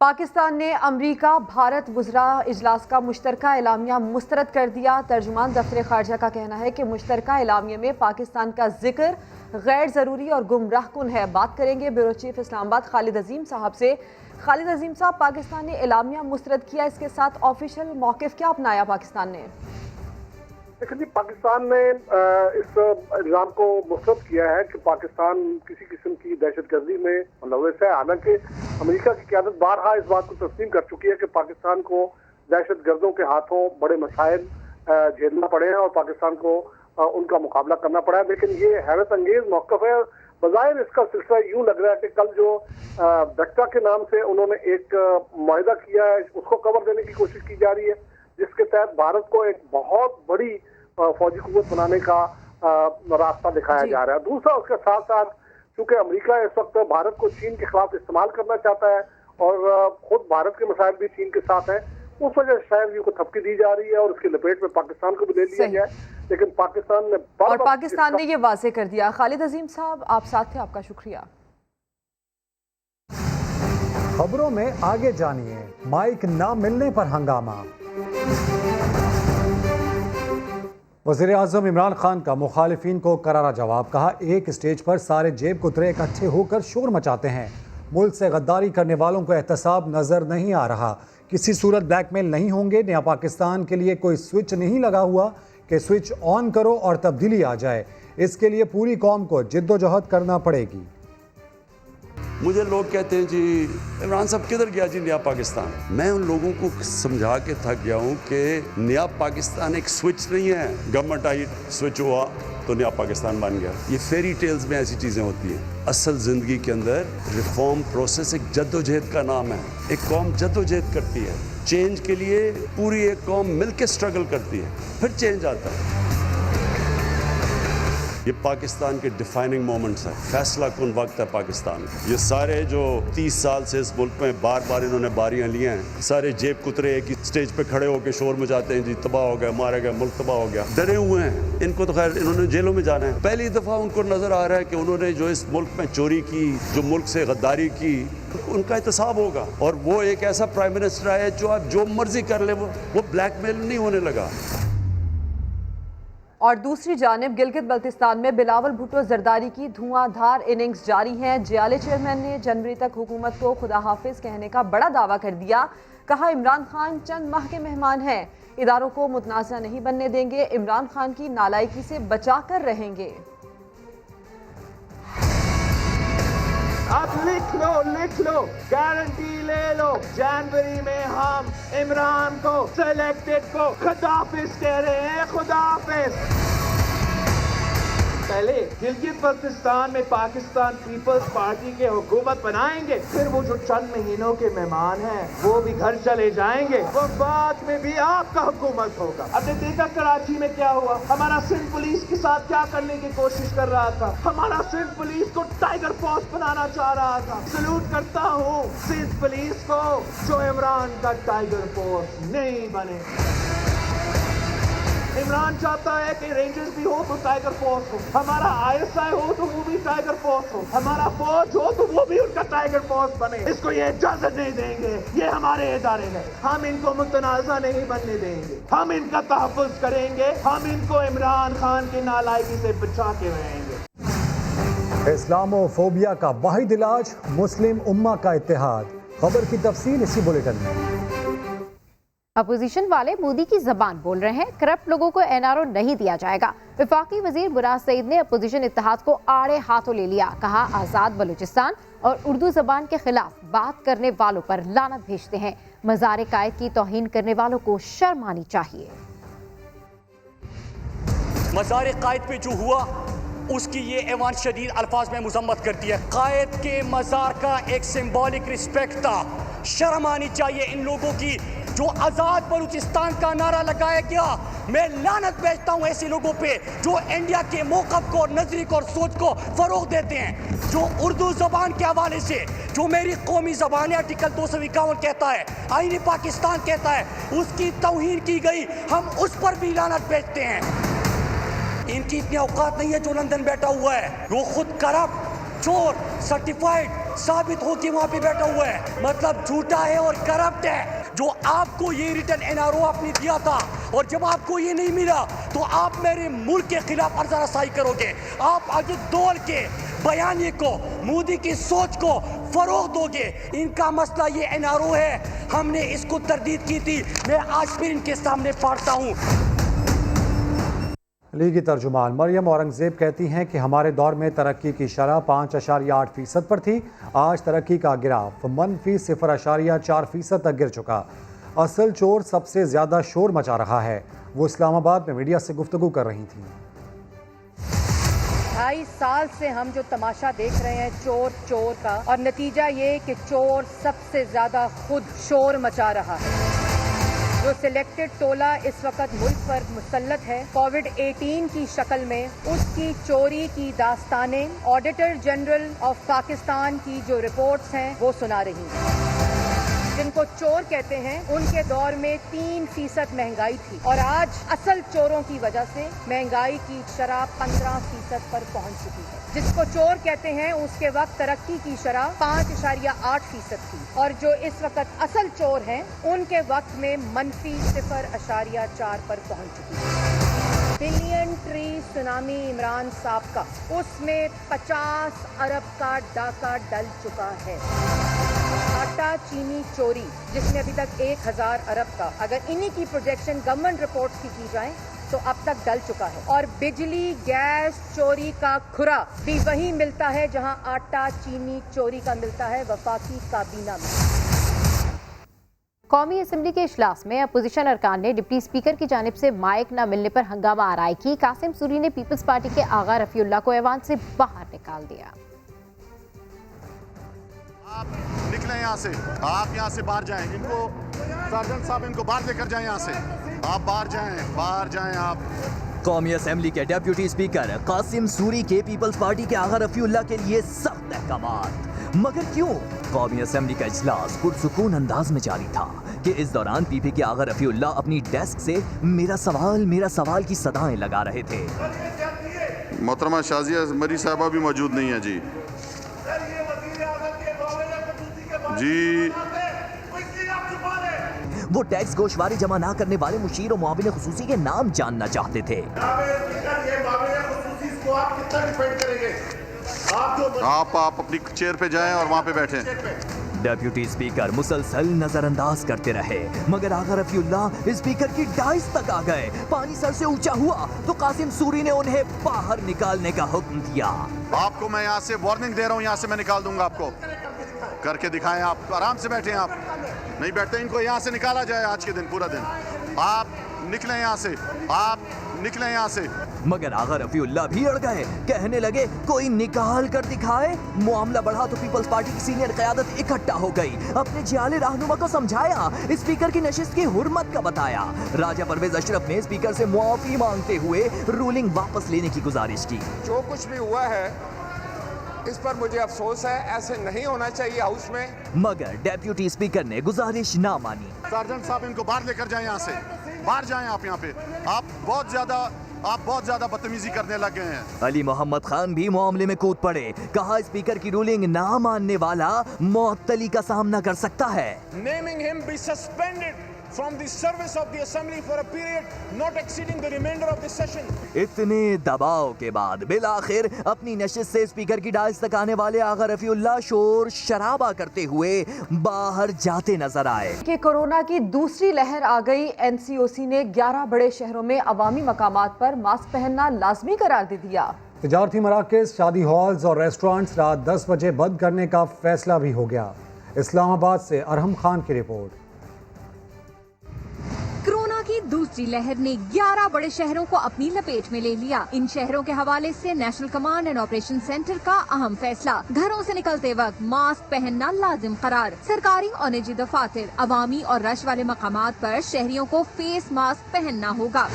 पाकिस्तान ने अमरीका भारत वुज़रा इजलास का मुश्तरका एलामिया मुस्तरद कर दिया। तर्जुमान दफ्तर ख़ारजा का कहना है कि मुश्तरका एलामिया में पाकिस्तान का जिक्र गैर ज़रूरी और गुमराह कुन है। बात करेंगे ब्यूरो चीफ इस्लामाबाद खालिद अजीम साहब से। खालिद अजीम साहब, पाकिस्तान ने एलामिया मुस्तरद किया, इसके साथ ऑफिशियल मौक़िफ़ क्या अपनाया पाकिस्तान ने? देखिए जी, पाकिस्तान ने इस इल्ज़ाम को मुस्तरद किया है कि पाकिस्तान किसी किस्म की दहशतगर्दी में मुलव्वस है। हालांकि अमेरिका की क़यादत बारहा इस बात को तस्लीम कर चुकी है कि पाकिस्तान को दहशतगर्दों के हाथों बड़े मसाइल झेलना पड़े हैं और पाकिस्तान को उनका मुकाबला करना पड़ा है। लेकिन ये हैरत अंगेज मौक़िफ़ है। बज़ाहिर इसका सिलसिला यूँ लग रहा है कि कल जो डक्का के नाम से उन्होंने एक मुआहिदा किया है, उसको कवर देने की कोशिश की जा रही है, जिसके तहत भारत को एक बहुत बड़ी फौजी कुव्वत बनाने का रास्ता दिखाया जा रहा है। दूसरा, उसके साथ साथ चूंकि अमेरिका इस वक्त भारत को चीन के खिलाफ इस्तेमाल करना चाहता है और खुद भारत के मसाइल भी चीन के साथ हैं, उस वजह से शायद ये को थपकी दी जा रही है और उसकी लपेट में पाकिस्तान को भी ले लिया गया है। लेकिन पाकिस्तान ने ये वाज़ेह कर दिया। खालिद अजीम साहब, आप साथ थे, आपका शुक्रिया। खबरों में आगे जानिए, माइक ना मिलने पर हंगामा। वज़ीर आज़म इमरान खान का मुखालिफिन को करारा जवाब। कहा, एक स्टेज पर सारे जेब कुतरे इकट्ठे होकर शोर मचाते हैं। मुल्क से गद्दारी करने वालों को एहतसाब नजर नहीं आ रहा। किसी सूरत ब्लैकमेल नहीं होंगे। नया पाकिस्तान के लिए कोई स्विच नहीं लगा हुआ कि स्विच ऑन करो और तब्दीली आ जाए। इसके लिए पूरी कौम को जिद्दोजहद करना पड़ेगी। मुझे लोग कहते हैं जी इमरान साहब किधर गया जी नया पाकिस्तान। मैं उन लोगों को समझा के थक गया हूँ कि नया पाकिस्तान एक स्विच नहीं है, गवर्नमेंट आई स्विच हुआ तो नया पाकिस्तान बन गया। ये फेरी टेल्स में ऐसी चीज़ें होती हैं। असल ज़िंदगी के अंदर रिफॉर्म प्रोसेस एक जद्दोजहद का नाम है। एक कौम जद्दोजहद करती है चेंज के लिए, पूरी एक कौम मिल के स्ट्रगल करती है, फिर चेंज आता है। ये पाकिस्तान के डिफाइनिंग मोमेंट्स हैं। फैसला कुन वक्त है पाकिस्तान। ये सारे जो 30 साल से इस मुल्क में बार बार इन्होंने बारियां ली हैं, सारे जेब कुतरे एक ही स्टेज पे खड़े होकर शोर मचाते हैं जी तबाह हो गया, मारा गया, मुल्क तबाह हो गया। डरे हुए हैं। इनको तो खैर इन्होंने जेलों में जाना है। पहली दफ़ा उनको नज़र आ रहा है कि उन्होंने जो इस मुल्क में चोरी की, जो मुल्क से गद्दारी की, उनका एहतसाब होगा। और वो एक ऐसा प्राइम मिनिस्टर है जो आप जो मर्जी कर ले, वो ब्लैकमेल नहीं होने लगा। और दूसरी जानिब गिलगित बल्तिस्तान में बिलावल भुट्टो जरदारी की धुआंधार इनिंग्स जारी है। JLA चेयरमैन ने जनवरी तक हुकूमत को खुदा हाफिज कहने का बड़ा दावा कर दिया। कहा, इमरान खान चंद माह के मेहमान हैं, इदारों को मुतनाज़ा नहीं बनने देंगे, इमरान खान की नालायकी से बचा कर रहेंगे। अब लिख लो, गारंटी ले लो, जनवरी में हम इमरान को सिलेक्टेड को खुदाफिज कह रहे हैं, खुदाफिज। पहले गिलगित बल्तिस्तान में पाकिस्तान पीपल्स पार्टी के हुकूमत बनाएंगे, फिर वो जो चंद महीनों के मेहमान हैं वो भी घर चले जाएंगे, वो बाद में भी आपका हुकूमत होगा। आपने देखा कराची में क्या हुआ, हमारा सिंध पुलिस के साथ क्या करने की कोशिश कर रहा था। हमारा सिंध पुलिस को टाइगर फोर्स बनाना चाह रहा था। सल्यूट करता हूँ सिंध पुलिस को जो इमरान का टाइगर फोर्स नहीं बने। इमरान चाहता है कि रेंजर्स भी हो तो टाइगर फोर्स हो, हमारा ISI हो तो वो भी टाइगर फोर्स हो, हमारा फौज हो तो वो भी उनका टाइगर फोर्स बने। इसको ये इजाजत नहीं देंगे, ये हमारे इदारे हैं, हम इनको मुतनाज़ा नहीं बनने देंगे, हम इनका तहफ़्फ़ुज़ करेंगे, हम इनको इमरान खान की नालायकी से बचा के रहेंगे। इस्लामोफोबिया का वाहिद इलाज मुस्लिम उम्मा का इत्तेहाद। खबर की तफसील इसी बुलेटिन में। अपोजिशन वाले मोदी की जबान बोल रहे हैं, करप्ट लोगों को NRO नहीं दिया जाएगा। वफाकी वजीर मुराद सईद ने अपोजिशन इत्तेहाद को आड़े हाथों ले लिया। कहा, आज़ाद बलूचिस्तान और उर्दू जबान के खिलाफ बात करने वालों पर लानत भेजते हैं। मज़ार कायद की तौहीन करने वालों को शर्म आनी चाहिए। मज़ार कायद पे जो हुआ उसकी ये ऐवान शदीद अल्फाज में मजम्मत करती है। कायद के मज़ार का एक सिंबॉलिक रिस्पेक्ट था। शर्म आनी चाहिए इन लोगों की जो आज़ाद बलूचिस्तान का नारा लगाया गया। मैं लानत भेजता हूँ ऐसे लोगों पे जो इंडिया के मौक़िफ़ को, नज़रिए को और सोच को फ़रोग़ देते हैं, जो उर्दू ज़बान के हवाले से जो मेरी कौमी ज़बान है आर्टिकल 251 कहता है, आईन पाकिस्तान कहता है, उसकी तौहीन की गई, हम उस पर भी लानत भेजते हैं। इनकी इतनी औकात नहीं है जो लंदन बैठा हुआ है, वो खुद करप्ट, चोर, सर्टिफाइड साबित हो कि वहां पे बैठा हुआ है, मतलब झूठा है और करप्ट है। जो आपको ये रिटर्न एनआरओ आपने दिया था और जब आपको ये नहीं मिला तो आप मेरे मुल्क के खिलाफ अर्ज़ारसाई करोगे। आप आगे दौड़ के बयानी को, मोदी की सोच को फरोग दोगे। इनका मसला ये एनआरओ है, हमने इसको तरदीद की थी। मैं आज फिर इनके सामने पढ़ता हूँ। लीगी तर्जुमान मरियम औरंगजेब कहती हैं कि हमारे दौर में तरक्की की शरह 5.8% पर थी। आज तरक्की का गिराफ मनफी 0.4% तक गिर चुका। असल चोर सबसे ज़्यादा शोर मचा रहा है। वो इस्लामाबाद में मीडिया से गुफ्तगू कर रही थी। 2.5 साल से हम जो तमाशा देख रहे हैं चोर का, और नतीजा ये कि चोर सबसे ज्यादा खुद शोर मचा रहा है। जो सिलेक्टेड टोला इस वक्त मुल्क पर मुसल्लत है कोविड-18 की शक्ल में, उसकी चोरी की दास्तानें ऑडिटर जनरल ऑफ पाकिस्तान की जो रिपोर्ट्स हैं वो सुना रही हैं। जिनको चोर कहते हैं उनके दौर में 3% महंगाई थी और आज असल चोरों की वजह से महंगाई की शरह 15% पर पहुंच चुकी है। जिसको चोर कहते हैं उसके वक्त तरक्की की शरह 5.8% थी और जो इस वक्त असल चोर हैं उनके वक्त में मनफी 0.4 पर पहुंच चुकी है। बिलियन ट्री सुनामी इमरान साहब का, उसमें 50 अरब का डाका डल चुका है। आटा चीनी चोरी जिसमें अभी तक 1000 अरब का, अगर इन्हीं की प्रोजेक्शन गवर्नमेंट रिपोर्ट्स की जाए तो अब तक डल चुका है। और बिजली गैस चोरी का खुरा भी वहीं मिलता है जहां आटा चीनी चोरी का मिलता है, वफाकी काबीना में। कौमी असम्बली के इजलास में अपोजिशन अरकान ने डिप्टी स्पीकर की जानिब से माइक न मिलने पर हंगामा आराई की। कासिम सूरी ने पीपल्स पार्टी के आगा रफीउल्लाह को ऐवान से बाहर निकाल दिया। आप निकलें यहाँ से, आप यहाँ से बाहर जाएं। इनको सर्जन साहब इनको बाहर लेकर जाएं यहाँ से। आप बाहर जाएं आप। कौमी असेंबली के डेप्यूटी स्पीकर कासिम सूरी के पीपल्स पार्टी के आगा रफीउल्लाह के लिए सख्त अहकामात। मगर क्यों? कौमी असेंबली का इजलास पुरसुकून अंदाज में जारी था कि इस दौरान पीपी के आगा रफीउल्लाह अपनी डेस्क से मेरा सवाल की सदाएं लगा रहे थे। मोहतरमा शाजिया मरी साहबा भी मौजूद नहीं है जी। वो टैक्स गोशवारी जमा ना करने वाले मुशीर और मुआविन खुसूसी के नाम जानना चाहते थे। आप अपनी चेयर पे जाएं और वहाँ पे बैठें। डेप्यूटी स्पीकर मुसलसल नजरअंदाज करते रहे, मगर आगा रफीउल्लाह स्पीकर की डाइस तक आ गए। पानी सर से ऊंचा हुआ तो कासिम सूरी ने उन्हें बाहर निकालने का हुक्म दिया। आपको मैं यहाँ से वार्निंग दे रहा हूँ, यहाँ से मैं निकाल दूंगा आपको। करके दिखाएं, आप आराम से बैठें। आप नहीं बैठते, इनको यहाँ से निकाला जाए आज के दिन, पूरा दिन। आप निकलें यहाँ से, आप निकलें यहाँ से। मगर आगा रफीउल्लाह भी अड़ गए, कहने लगे कोई निकाल कर दिखाए। मामला बढ़ा तो पीपल्स पार्टी की सीनियर क़यादत इकट्ठा हो गई, अपने जियाले रहनुमा को समझाया, स्पीकर की नशिस्त की हुर्मत का बताया। राजा परवेज अशरफ ने स्पीकर से मुआफी मांगते हुए रूलिंग वापस लेने की गुजारिश की। जो कुछ भी हुआ है इस पर मुझे अफसोस है, ऐसे नहीं होना चाहिए हाउस में। मगर डेप्यूटी स्पीकर ने गुजारिश ना मानी। सर्जन साहब इनको बाहर लेकर जाएं यहाँ से, बाहर जाएं आप यहाँ पे। आप बहुत ज्यादा बदतमीजी करने लग गए हैं। अली मोहम्मद खान भी मामले में कूद पड़े, कहा स्पीकर की रूलिंग ना मानने वाला मुअत्तली का सामना कर सकता है। Naming him be suspended from the service of the assembly for a period not exceeding the remainder of the session. इतने दबाव के बाद बिलाखिर अपनी नशिस्त से स्पीकर की डाइस तक आने वाले आगा रफीउल्लाह शोर शराबा करते हुए बाहर जाते नजर आए। कि कोरोना की दूसरी लहर आ गई। एनसीओसी ने 11 बड़े शहरों में अवामी मकामात पर मास्क पहनना लाजमी करार दे दिया। तिजारती मराकज़, शादी हॉल्स और रेस्टोरेंट्स रात 10 बजे बंद करने का फैसला भी हो गया। इस्लामाबाद से अरहम खान की रिपोर्ट। कोरोना की दूसरी लहर ने 11 बड़े शहरों को अपनी लपेट में ले लिया। इन शहरों के हवाले से national command and operation centre का अहम फैसला, घरों से निकलते वक्त मास्क पहनना लाजिम करार। सरकारी और निजी दफातर, अवामी और रश वाले मकामात पर शहरियों को फेस मास्क पहनना होगा।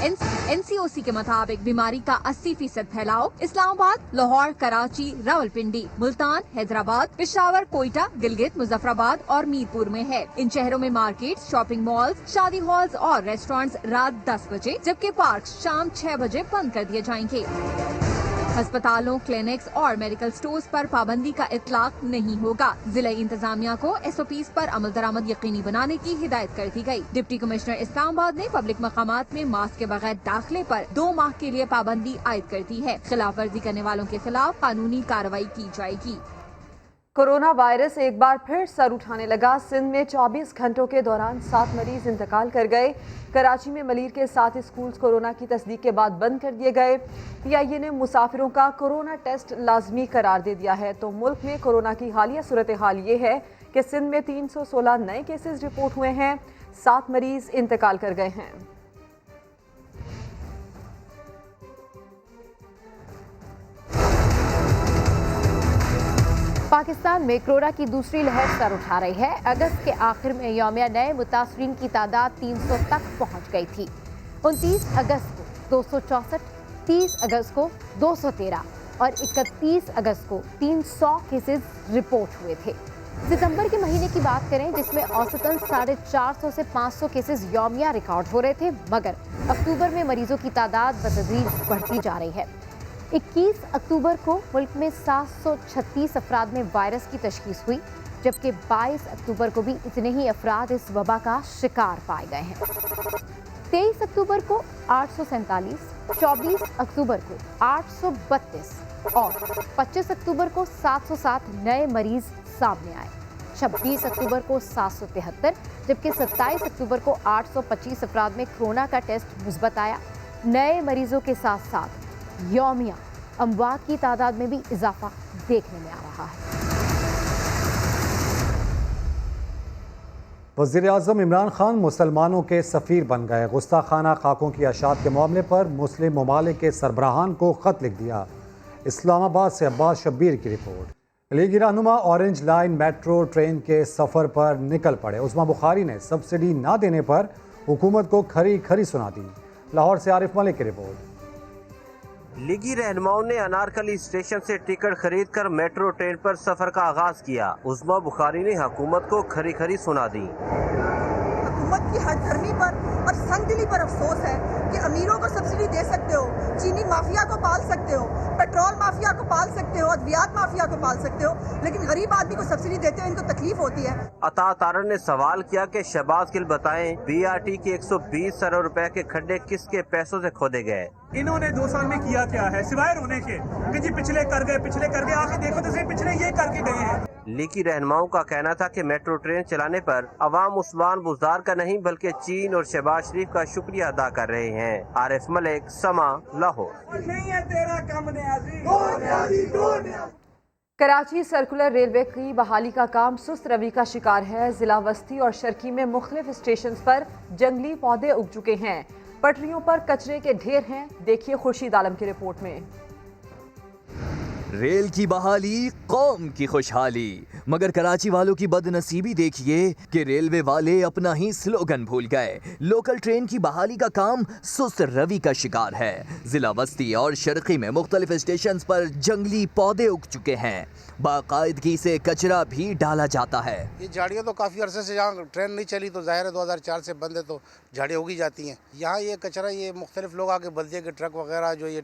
एनसीओसी के मुताबिक बीमारी का 80% फैलाव इस्लामाबाद, लाहौर, कराची, रावलपिंडी, मुल्तान, हैदराबाद, पेशावर, कोयटा, गिलगित, मुजफ्फराबाद और मीरपुर में है। इन शहरों में मार्केट, शॉपिंग मॉल्स, शादी हॉल्स और रेस्टोरेंट्स रात 10 बजे जबकि पार्क शाम 6 बजे बंद कर दिए जाएंगे। अस्पतालों, क्लिनिक्स और मेडिकल स्टोर्स पर पाबंदी का इतलाक नहीं होगा। जिला इंतजामिया को SOPs पर अमल दरामद यकीनी बनाने की हिदायत कर दी गई। डिप्टी कमिश्नर इस्लामाबाद ने पब्लिक मकामात में मास्क के बगैर दाखिले पर 2 माह के लिए पाबंदी आयद कर दी है। खिलाफ वर्जी करने वालों के खिलाफ कानूनी कार्रवाई की जाएगी। कोरोना वायरस एक बार फिर सर उठाने लगा। सिंध में 24 घंटों के दौरान 7 मरीज इंतकाल कर गए। कराची में मलीर के 7 स्कूल्स कोरोना की तस्दीक के बाद बंद कर दिए गए। PIA ने मुसाफिरों का कोरोना टेस्ट लाजमी करार दे दिया है। तो मुल्क में कोरोना की हालिया सूरत हाल ये है कि सिंध में 316 नए केसेस रिपोर्ट हुए हैं, 7 मरीज इंतकाल कर गए हैं। पाकिस्तान में कोरोना की दूसरी लहर सर उठा रही है। अगस्त के आखिर में यौमिया नए मुतासरीन की तादाद 300 तक पहुंच गई थी। 29 अगस्त को 264, 30 अगस्त को 213 और 31 अगस्त को 300 केसेस रिपोर्ट हुए थे। सितंबर के महीने की बात करें जिसमें औसतन 450 से 500 केसेस यौमिया रिकॉर्ड हो रहे थे, मगर अक्टूबर में मरीजों की तादाद बतदरीज बढ़ती जा रही है। 21 अक्टूबर को मुल्क में 736 अफराद में वायरस की तशखीस हुई, जबकि 22 अक्टूबर को भी इतने ही अफराद इस वबा का शिकार पाए गए हैं। 23 अक्टूबर को 847, 24 अक्टूबर को 832 और 25 अक्टूबर को 707 नए मरीज सामने आए। 26 अक्टूबर को 773, जबकि 27 अक्टूबर को 825 अफराद में कोरोना का टेस्ट मुस्बत आया। नए मरीजों के साथ साथ यौमिया अमवात की तादाद में भी इजाफा देखने में आ रहा है। वज़ीर-ए-आज़म इमरान खान मुसलमानों के सफ़ीर बन गए। गुस्ताखाना खाकों की अशात के मामले पर मुस्लिम ममालिक के सरबराहान को ख़त लिख दिया। इस्लामाबाद से अब्बास शब्बीर की रिपोर्ट। लीगी रहनुमा ऑरेंज लाइन मेट्रो ट्रेन के सफ़र पर निकल पड़े। उस्मा बुखारी ने सब्सिडी ना देने पर हुकूमत को खरी खरी सुना दी। लाहौर से आरिफ मलिक की रिपोर्ट। लीगी रहनुमाओं ने अनारकली स्टेशन से टिकट खरीद कर मेट्रो ट्रेन पर सफर का आगाज किया। उस्मा बुखारी ने हुकूमत को खरी खरी सुना दी। हुकूमत की हठधर्मी पर और संगदिली पर अफसोस है कि अमीरों को सब्सिडी दे सकते हो, चीनी माफिया को पाल सकते हो, पेट्रोल माफिया को पाल सकते हो, अद्वियात माफिया को पाल सकते हो, लेकिन गरीब आदमी को सब्सिडी देते हो इनको तकलीफ होती है। अता तारन ने सवाल किया कि शहबाज गिल बताएं BRT के 120 अरब रुपए के खड्डे किसके पैसों से खोदे गए। इन्होंने 2 साल में किया क्या है सिवाय रोने के कि जी पिछले कर गए आके देखो तो सही पिछले ये करके गए हैं। लीगी रहनुमाओं का कहना था कि मेट्रो ट्रेन चलाने पर अवाम उस्मान बुज़दार का नहीं बल्कि चीन और शहबाज शरीफ का शुक्रिया अदा कर रहे हैं। आरिफ मलिक, समा, लाहौर। नहीं है तेरा कम कराची सर्कुलर रेलवे की बहाली का काम सुस्त रवि का शिकार है। जिला वस्ती और शर्की में मुख्तलिफ स्टेशन पर जंगली पौधे उग चुके हैं। पटरियों पर कचरे के ढेर हैं। देखिए खुर्शीद आलम की रिपोर्ट में। रेल की बहाली कौम की खुशहाली, मगर कराची वालों की बदनसीबी देखिए कि रेलवे वाले अपना ही स्लोगन भूल गए। लोकल ट्रेन की बहाली का काम सुस्त रवि का शिकार है। जिला वस्ती और शर्की में मुख्तलिफ स्टेशन पर जंगली पौधे उग चुके हैं। बाकायदगी से कचरा भी डाला जाता है। ये झाड़ियाँ तो काफ़ी अरसे से, जहाँ ट्रेन नहीं चली तो जाहिर है 2004 से बंद है तो झाड़ियाँ उगी जाती हैं। यहाँ ये कचरा ये मुख्तलिफ लोग आके बल्दिया के ट्रक वगैरह जो ये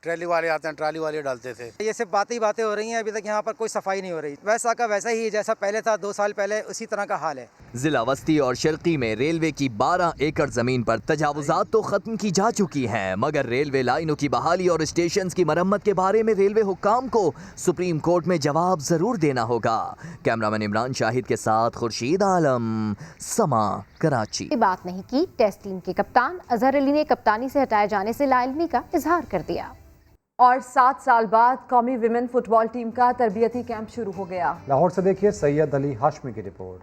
ट्रेली वाले आते हैं, ट्राली वाले डालते थे। ये सिर्फ बातें हो रही हैं, अभी तक यहाँ पर कोई सफाई नहीं हो रही। वैसा का वैसा ही जैसा पहले था 2 साल पहले, उसी तरह का हाल है। जिला वस्ती और शर्की में रेलवे की 12 एकड़ जमीन पर तजावुजात तो खत्म की जा चुकी हैं, मगर रेलवे लाइनों की बहाली और स्टेशन की मरम्मत के बारे में रेलवे हुक्काम को सुप्रीम कोर्ट में जवाब जरूर देना होगा। कैमरामैन इमरान शाहिद के साथ खुर्शीद आलम, समा, कराची। बात नहीं की। टेस्ट टीम के कप्तान अजहर अली ने कप्तानी से हटाए जाने से लाइलमी का इजहार कर दिया। और 7 साल बाद कौमी विमेन फुटबॉल टीम का तरबियती कैंप शुरू हो गया। लाहौर से देखिए सैयद अली हाशमी की रिपोर्ट।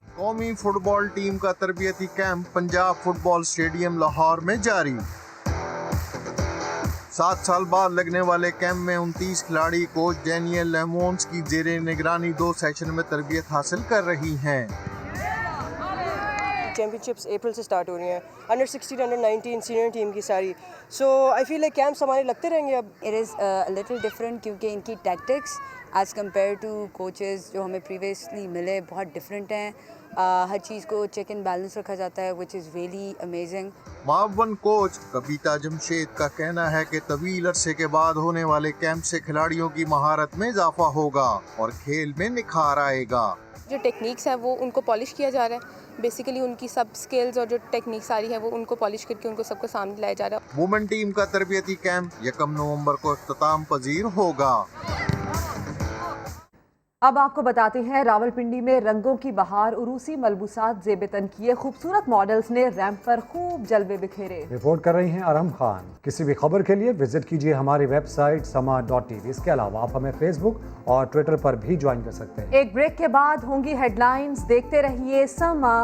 कौमी फुटबॉल टीम का तरबियती camp Punjab football stadium Lahore में जारी। 7 साल बाद लगने वाले कैंप में 29 खिलाड़ी कोच डैनियल लेमोन्स की जेरे निगरानी 2 सेशन में तरबियत हासिल कर रही हैं। चैम्पियनशिप्स अप्रैल से स्टार्ट हो रही हैं, अंडर 16 अंडर 19 सीनियर टीम की सारी। सो आई फील लाइक कैंप्स हमारे लगते रहेंगे अब। इट इज़ लिटिल डिफरेंट क्योंकि इनकी tactics as compared to coaches जो हमें प्रीवियसली मिले बहुत डिफरेंट हैं। हर चीज़ को चेक एंड बैलेंस रखा जाता है विच इज़ रियली अमेजिंग। मावन कोच कविता जमशेद का कहना है कि तवील अरसे के बाद होने वाले कैंप से खिलाड़ियों की महारत में इजाफा होगा और खेल में निखार आएगा। जो टेक्निक्स है वो उनको पॉलिश किया जा रहा है, बेसिकली उनकी सब स्किल्स और जो टेक्निक सारी है वो उनको पॉलिश करके उनको सबको सामने लाया जा रहा है। वुमेन टीम का तरबियती कैंप 1 नवंबर को इख्तिताम पजीर होगा। अब आपको बताते हैं, रावलपिंडी में रंगों की बहार, उरूसी मलबूसात ज़ेब-ए-तन किए खूबसूरत मॉडल्स ने रैंप पर खूब जलवे बिखेरे। रिपोर्ट कर रही हैं आरम खान। किसी भी खबर के लिए विजिट कीजिए हमारी वेबसाइट sama.tv। इसके अलावा आप हमें फेसबुक और ट्विटर पर भी ज्वाइन कर सकते हैं। एक ब्रेक के बाद होंगी हेडलाइंस, देखते रहिए समा।